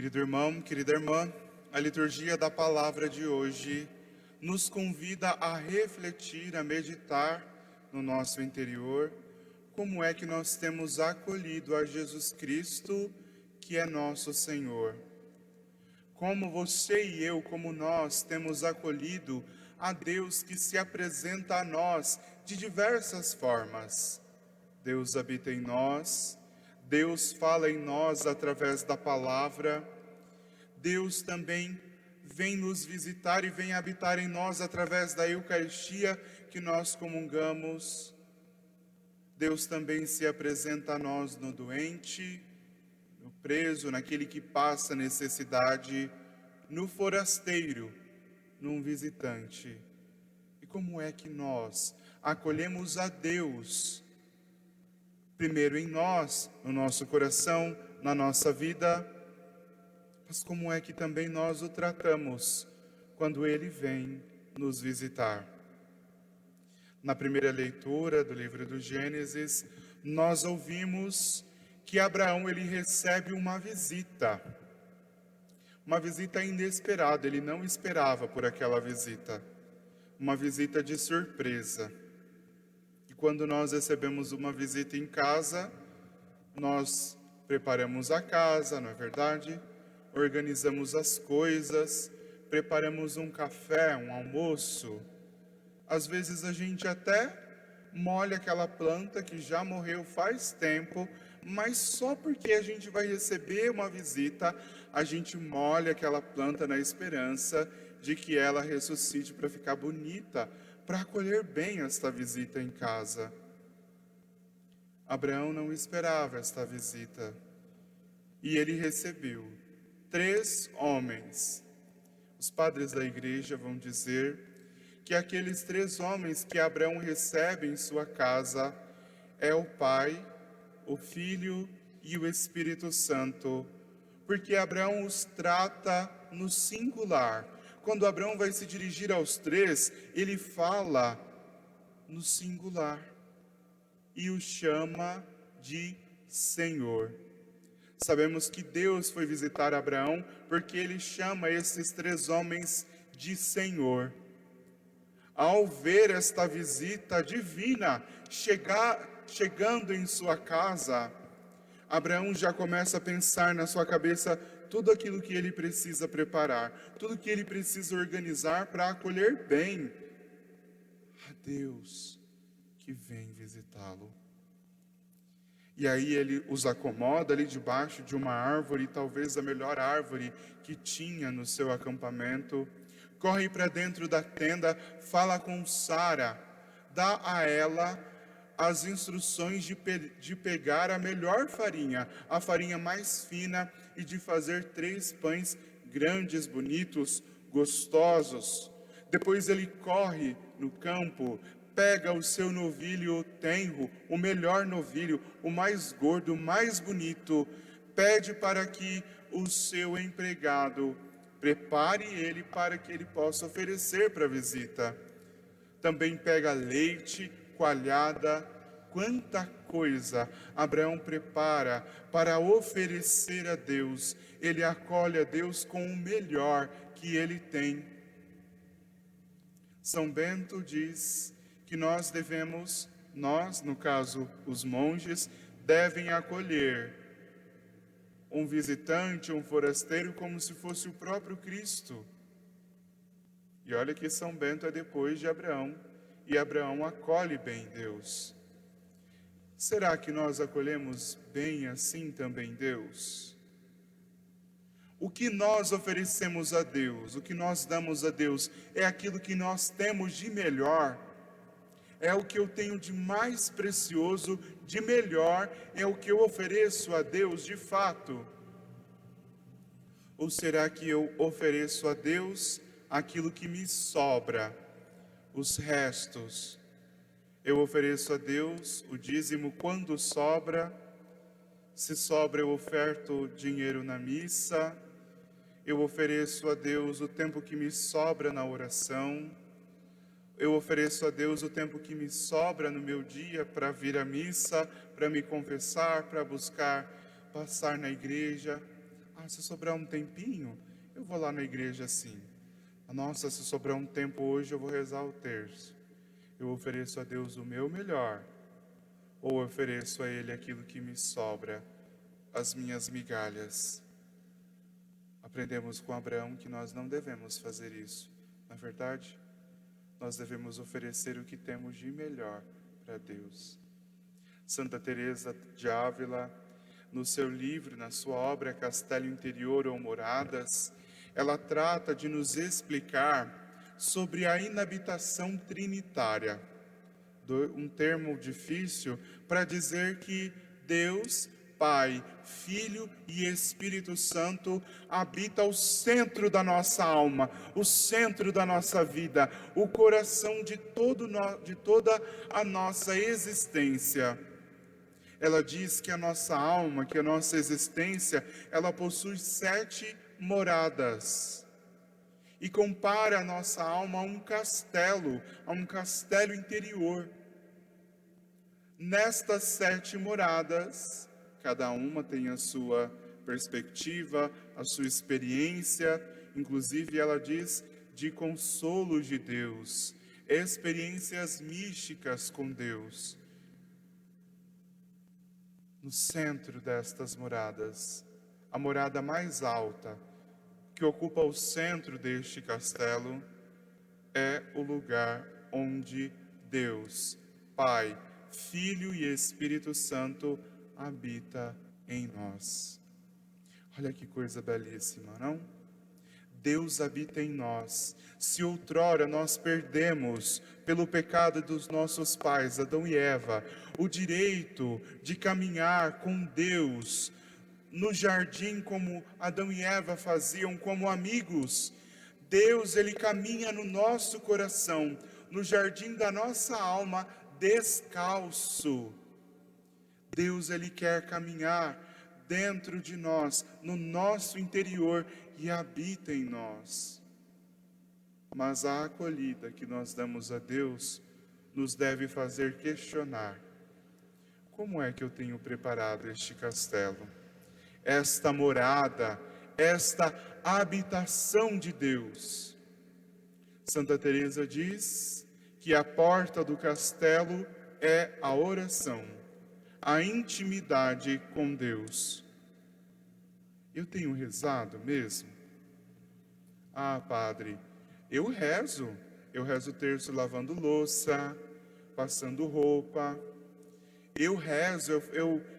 Querido irmão, querida irmã, a liturgia da palavra de hoje nos convida a refletir, a meditar no nosso interior, como é que nós temos acolhido a Jesus Cristo, que é nosso Senhor. Como você e eu, como nós, temos acolhido a Deus que se apresenta a nós de diversas formas. Deus habita em nós, Deus fala em nós através da palavra, Deus também vem nos visitar e vem habitar em nós através da Eucaristia que nós comungamos. Deus também se apresenta a nós no doente, no preso, naquele que passa necessidade, no forasteiro, num visitante. E como é que nós acolhemos a Deus? Primeiro em nós, no nosso coração, na nossa vida, mas como é que também nós o tratamos quando Ele vem nos visitar? Na primeira leitura do livro do Gênesis, nós ouvimos que Abraão ele recebe uma visita inesperada, ele não esperava por aquela visita, uma visita de surpresa. E quando nós recebemos uma visita em casa, nós preparamos a casa, não é verdade? Organizamos as coisas, preparamos um café, um almoço. Às vezes a gente até molha aquela planta que já morreu faz tempo, mas só porque a gente vai receber uma visita, a gente molha aquela planta na esperança de que ela ressuscite para ficar bonita, para acolher bem esta visita em casa. Abraão não esperava esta visita e ele recebeu 3 homens. Os padres da igreja vão dizer que aqueles 3 homens que Abraão recebe em sua casa é o Pai, o Filho e o Espírito Santo, porque Abraão os trata no singular. Quando Abraão vai se dirigir aos 3, ele fala no singular e os chama de Senhor. Sabemos que Deus foi visitar Abraão porque ele chama esses 3 homens de Senhor. Ao ver esta visita divina chegando em sua casa, Abraão já começa a pensar na sua cabeça tudo aquilo que ele precisa preparar, tudo que ele precisa organizar para acolher bem a Deus que vem visitá-lo. E aí ele os acomoda ali debaixo de uma árvore, talvez a melhor árvore que tinha no seu acampamento. Corre para dentro da tenda, fala com Sara, dá a ela as instruções de pegar a melhor farinha, a farinha mais fina, e de fazer 3 pães grandes, bonitos, gostosos. Depois ele corre no campo, pega o seu novilho tenro, o melhor novilho, o mais gordo, o mais bonito, pede para que o seu empregado prepare ele para que ele possa oferecer para a visita. Também pega leite, coalhada, quanta coisa Abraão prepara para oferecer a Deus. Ele acolhe a Deus com o melhor que ele tem. São Bento diz que nós, no caso os monges, devem acolher um visitante, um forasteiro, como se fosse o próprio Cristo. E olha que São Bento é depois de Abraão, e Abraão acolhe bem Deus. Será que nós acolhemos bem assim também Deus? O que nós oferecemos a Deus, o que nós damos a Deus, é aquilo que nós temos de melhor, é o que eu tenho de mais precioso, de melhor, é o que eu ofereço a Deus de fato? Ou será que eu ofereço a Deus aquilo que me sobra, os restos? Eu ofereço a Deus o dízimo quando sobra, se sobra eu oferto dinheiro na missa, eu ofereço a Deus o tempo que me sobra na oração, eu ofereço a Deus o tempo que me sobra no meu dia para vir à missa, para me confessar, para buscar passar na igreja. Se sobrar um tempinho, eu vou lá na igreja assim. Nossa, se sobrar um tempo hoje, eu vou rezar o terço. Eu ofereço a Deus o meu melhor, ou eu ofereço a Ele aquilo que me sobra, as minhas migalhas. Aprendemos com Abraão que nós não devemos fazer isso. Na verdade, nós devemos oferecer o que temos de melhor para Deus. Santa Teresa de Ávila, no seu livro, na sua obra Castelo Interior ou Moradas, ela trata de nos explicar sobre a inabitação trinitária. Um termo difícil para dizer que Deus, Pai, Filho e Espírito Santo habita o centro da nossa alma, o centro da nossa vida, o coração de toda a nossa existência. Ela diz que a nossa alma, que a nossa existência, ela possui 7 moradas. E compara a nossa alma a um castelo interior. Nestas 7 moradas, cada uma tem a sua perspectiva, a sua experiência, inclusive ela diz de consolo de Deus, experiências místicas com Deus. No centro destas moradas, a morada mais alta, que ocupa o centro deste castelo, é o lugar onde Deus, Pai, Filho e Espírito Santo habita em nós. Olha que coisa belíssima, não? Deus habita em nós. Se outrora nós perdemos, pelo pecado dos nossos pais, Adão e Eva, o direito de caminhar com Deus no jardim como Adão e Eva faziam como amigos, Deus, Ele caminha no nosso coração, no jardim da nossa alma, descalço. Deus, Ele quer caminhar dentro de nós, no nosso interior, e habita em nós. Mas a acolhida que nós damos a Deus nos deve fazer questionar: como é que eu tenho preparado este castelo? Esta morada, esta habitação de Deus. Santa Teresa diz que a porta do castelo é a oração, a intimidade com Deus. Eu tenho rezado mesmo? Padre, eu rezo o terço lavando louça, passando roupa. Eu rezo,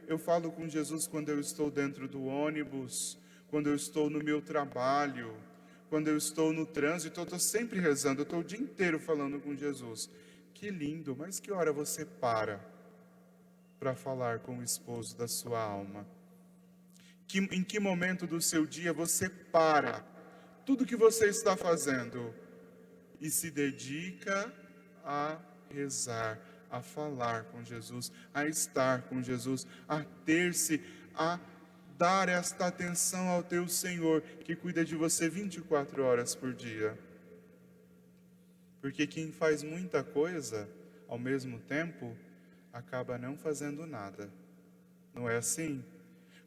eu falo com Jesus quando eu estou dentro do ônibus, quando eu estou no meu trabalho, quando eu estou no trânsito, eu estou sempre rezando, eu estou o dia inteiro falando com Jesus. Que lindo, mas que hora você para falar com o esposo da sua alma? Em que momento do seu dia você para tudo que você está fazendo e se dedica a rezar, a falar com Jesus, a estar com Jesus, a ter-se, a dar esta atenção ao teu Senhor, que cuida de você 24 horas por dia. Porque quem faz muita coisa ao mesmo tempo, acaba não fazendo nada. Não é assim?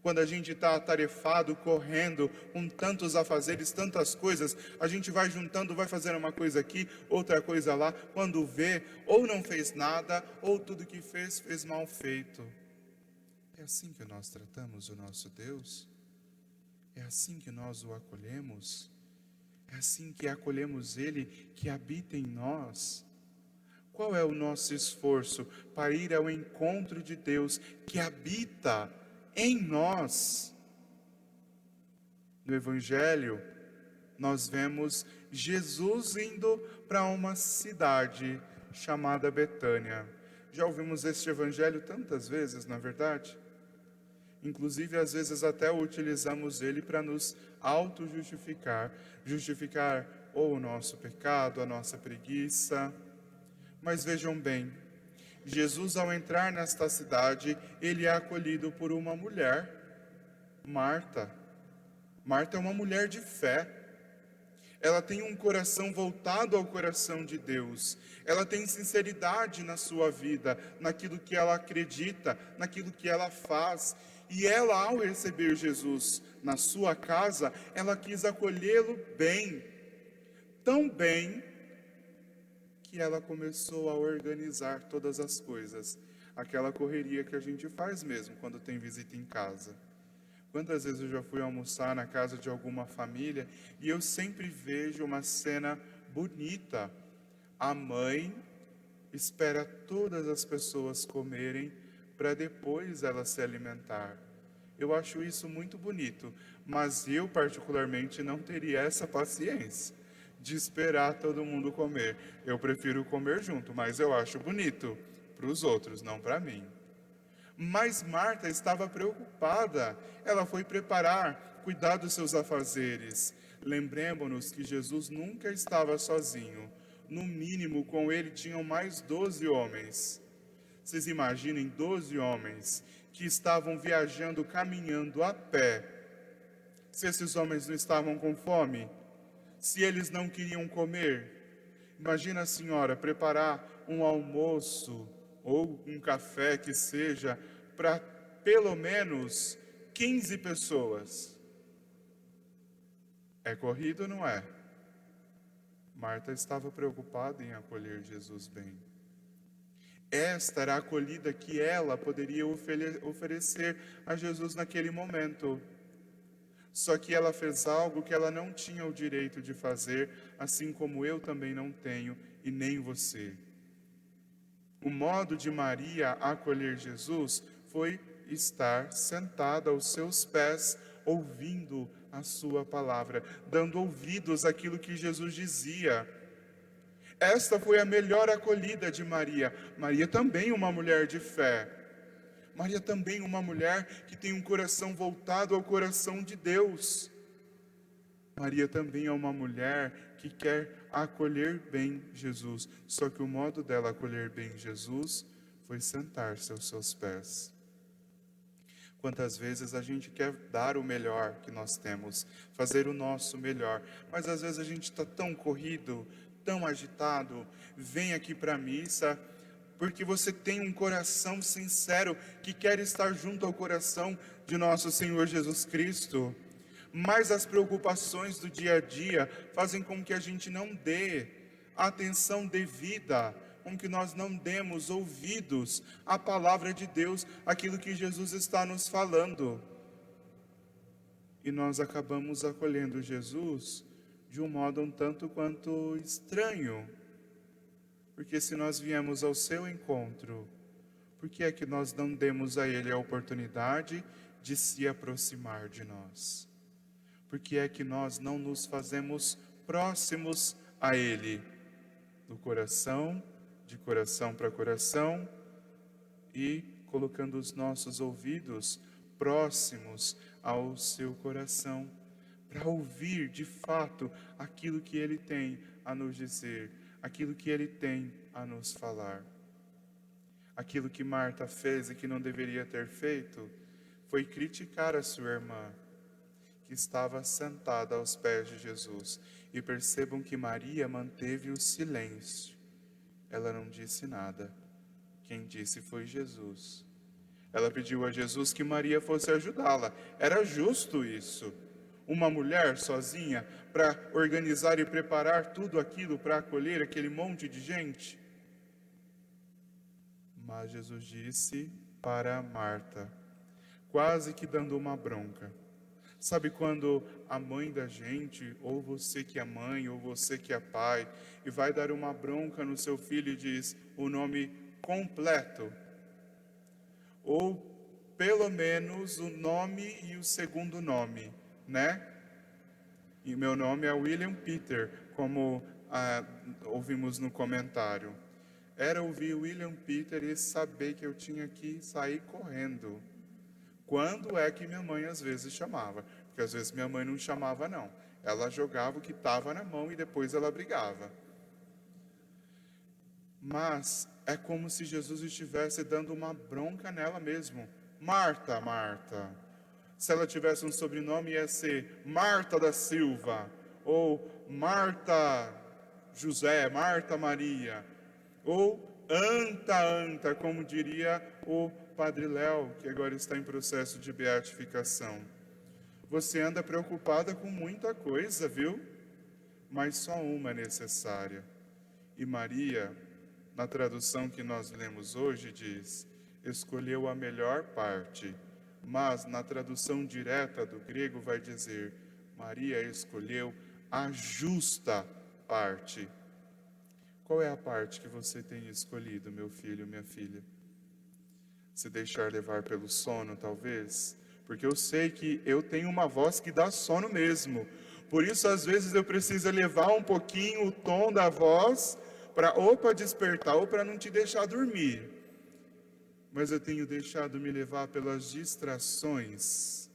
Quando a gente está atarefado, correndo, com tantos afazeres, tantas coisas, a gente vai juntando, vai fazendo uma coisa aqui, outra coisa lá. Quando vê, ou não fez nada, ou tudo que fez, fez mal feito. É assim que nós tratamos o nosso Deus? É assim que nós o acolhemos? É assim que acolhemos Ele, que habita em nós? Qual é o nosso esforço para ir ao encontro de Deus, que habita em nós? No Evangelho, nós vemos Jesus indo para uma cidade chamada Betânia. Já ouvimos este Evangelho tantas vezes, na verdade? Inclusive, às vezes até utilizamos ele para nos auto-justificar. Justificar ou o nosso pecado, a nossa preguiça. Mas vejam bem, Jesus, ao entrar nesta cidade, ele é acolhido por uma mulher, Marta. Marta é uma mulher de fé. Ela tem um coração voltado ao coração de Deus. Ela tem sinceridade na sua vida, naquilo que ela acredita, naquilo que ela faz. E ela, ao receber Jesus na sua casa, ela quis acolhê-lo bem, tão bem, que ela começou a organizar todas as coisas. Aquela correria que a gente faz mesmo quando tem visita em casa. Quantas vezes eu já fui almoçar na casa de alguma família e eu sempre vejo uma cena bonita. A mãe espera todas as pessoas comerem para depois ela se alimentar. Eu acho isso muito bonito, mas eu particularmente não teria essa paciência de esperar todo mundo comer. Eu prefiro comer junto, mas eu acho bonito para os outros, não para mim. Mas Marta estava preocupada. Ela foi preparar, cuidar dos seus afazeres. Lembremos-nos que Jesus nunca estava sozinho. No mínimo, com ele tinham mais 12 homens. Vocês imaginem 12 homens que estavam viajando, caminhando a pé. Se esses homens não estavam com fome, se eles não queriam comer, imagina a senhora preparar um almoço ou um café que seja para pelo menos 15 pessoas. É corrido ou não é? Marta estava preocupada em acolher Jesus bem. Esta era a acolhida que ela poderia oferecer a Jesus naquele momento. Só que ela fez algo que ela não tinha o direito de fazer, assim como eu também não tenho e nem você. O modo de Maria acolher Jesus foi estar sentada aos seus pés, ouvindo a sua palavra, dando ouvidos àquilo que Jesus dizia. Esta foi a melhor acolhida de Maria. Maria também uma mulher de fé. Maria também uma mulher que tem um coração voltado ao coração de Deus. Maria também é uma mulher que quer acolher bem Jesus. Só que o modo dela acolher bem Jesus foi sentar-se aos seus pés. Quantas vezes a gente quer dar o melhor que nós temos, fazer o nosso melhor, mas às vezes a gente está tão corrido, tão agitado. Vem aqui para a missa porque você tem um coração sincero que quer estar junto ao coração de nosso Senhor Jesus Cristo. Mas as preocupações do dia a dia fazem com que a gente não dê a atenção devida, com que nós não demos ouvidos à palavra de Deus, aquilo que Jesus está nos falando. E nós acabamos acolhendo Jesus de um modo um tanto quanto estranho. Porque se nós viemos ao seu encontro, por que é que nós não demos a Ele a oportunidade de se aproximar de nós? Por que é que nós não nos fazemos próximos a Ele? Do coração, de coração para coração, e colocando os nossos ouvidos próximos ao seu coração, para ouvir de fato aquilo que Ele tem a nos dizer, aquilo que Ele tem a nos falar. Aquilo que Marta fez e que não deveria ter feito foi criticar a sua irmã, que estava sentada aos pés de Jesus. E percebam que Maria manteve o silêncio. Ela não disse nada. Quem disse foi Jesus. Ela pediu a Jesus que Maria fosse ajudá-la. Era justo isso. Uma mulher sozinha para organizar e preparar tudo aquilo para acolher aquele monte de gente? Mas Jesus disse para Marta, quase que dando uma bronca. Sabe quando a mãe da gente, ou você que é mãe, ou você que é pai, e vai dar uma bronca no seu filho e diz o nome completo, ou pelo menos o nome e o segundo nome, né? E meu nome é William Peter, como ouvimos no comentário. Era ouvir William Peter e saber que eu tinha que sair correndo. Quando é que minha mãe às vezes chamava? Porque às vezes minha mãe não chamava não. Ela jogava o que estava na mão e depois ela brigava. Mas é como se Jesus estivesse dando uma bronca nela mesmo. Marta, Marta. Se ela tivesse um sobrenome ia ser Marta da Silva, ou Marta José, Marta Maria, ou Anta, como diria o Padre Léo, que agora está em processo de beatificação. Você anda preocupada com muita coisa, viu? Mas só uma é necessária. E Maria, na tradução que nós lemos hoje, diz: escolheu a melhor parte. Mas na tradução direta do grego vai dizer: Maria escolheu a justa parte. Qual é a parte que você tem escolhido, meu filho, minha filha? Se deixar levar pelo sono, talvez? Porque eu sei que eu tenho uma voz que dá sono mesmo. Por isso, às vezes, eu preciso elevar um pouquinho o tom da voz para despertar ou para não te deixar dormir. Mas eu tenho deixado me levar pelas distrações.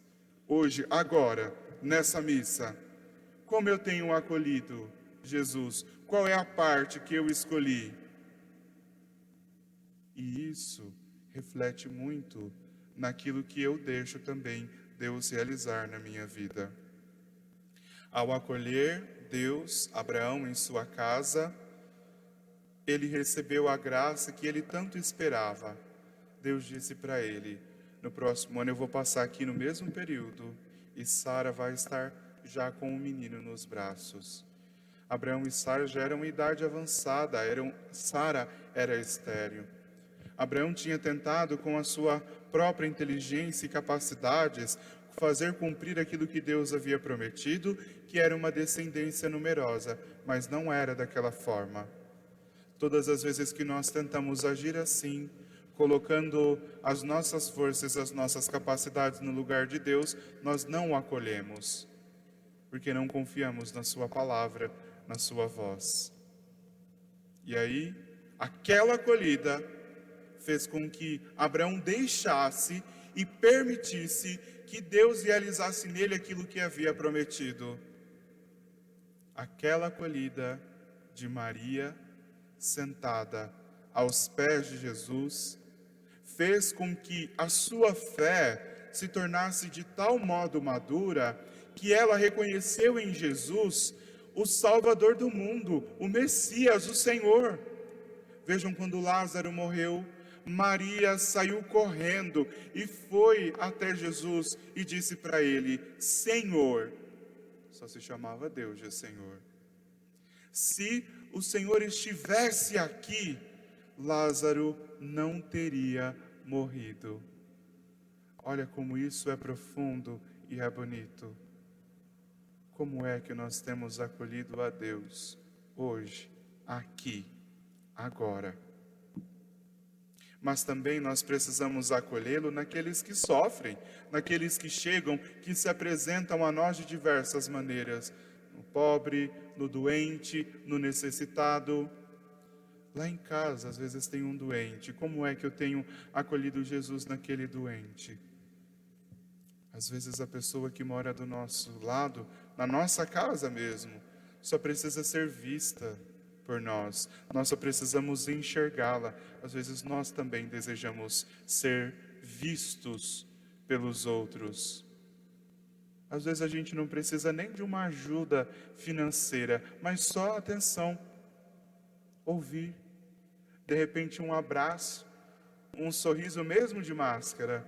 Hoje, agora, nessa missa, como eu tenho acolhido Jesus? Qual é a parte que eu escolhi? E isso reflete muito naquilo que eu deixo também Deus realizar na minha vida. Ao acolher Deus, Abraão em sua casa, ele recebeu a graça que ele tanto esperava. Deus disse para ele: no próximo ano eu vou passar aqui no mesmo período e Sara vai estar já com um menino nos braços. Abraão e Sara já eram em idade avançada, Sara era estéril. Abraão tinha tentado, com a sua própria inteligência e capacidades, fazer cumprir aquilo que Deus havia prometido, que era uma descendência numerosa, mas não era daquela forma. Todas as vezes que nós tentamos agir assim, colocando as nossas forças, as nossas capacidades no lugar de Deus, nós não o acolhemos, porque não confiamos na sua palavra, na sua voz. E aí, aquela acolhida fez com que Abraão deixasse e permitisse que Deus realizasse nele aquilo que havia prometido. Aquela acolhida de Maria, sentada aos pés de Jesus, fez com que a sua fé se tornasse de tal modo madura que ela reconheceu em Jesus o Salvador do mundo, o Messias, o Senhor. Vejam, quando Lázaro morreu, Maria saiu correndo e foi até Jesus e disse para ele: Senhor. Só se chamava Deus de Senhor. Se o Senhor estivesse aqui, Lázaro não teria morrido. Olha como isso é profundo e é bonito. Como é que nós temos acolhido a Deus hoje, aqui, agora? Mas também nós precisamos acolhê-lo naqueles que sofrem, naqueles que chegam, que se apresentam a nós de diversas maneiras. No pobre, no doente, no necessitado. Lá em casa, às vezes tem um doente. Como é que eu tenho acolhido Jesus naquele doente? Às vezes a pessoa que mora do nosso lado, na nossa casa mesmo, só precisa ser vista por nós. Nós só precisamos enxergá-la. Às vezes nós também desejamos ser vistos pelos outros. Às vezes a gente não precisa nem de uma ajuda financeira, mas só atenção, ouvir, de repente um abraço, um sorriso mesmo de máscara.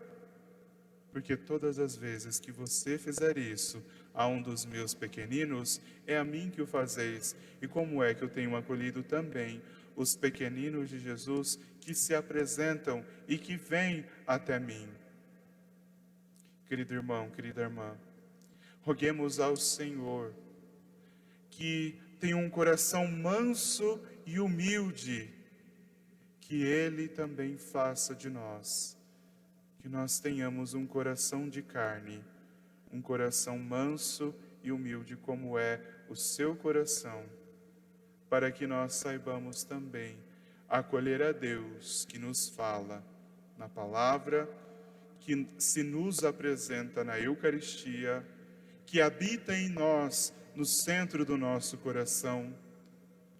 Porque todas as vezes que você fizer isso a um dos meus pequeninos, é a mim que o fazeis. E como é que eu tenho acolhido também os pequeninos de Jesus que se apresentam e que vêm até mim? Querido irmão, querida irmã, roguemos ao Senhor que tenha um coração manso e humilde, que Ele também faça de nós. Que nós tenhamos um coração de carne, um coração manso e humilde como é o seu coração, para que nós saibamos também acolher a Deus que nos fala na palavra, que se nos apresenta na Eucaristia, que habita em nós, no centro do nosso coração,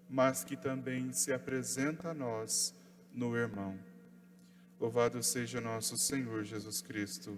mas que também se apresenta a nós no irmão. Louvado seja nosso Senhor Jesus Cristo.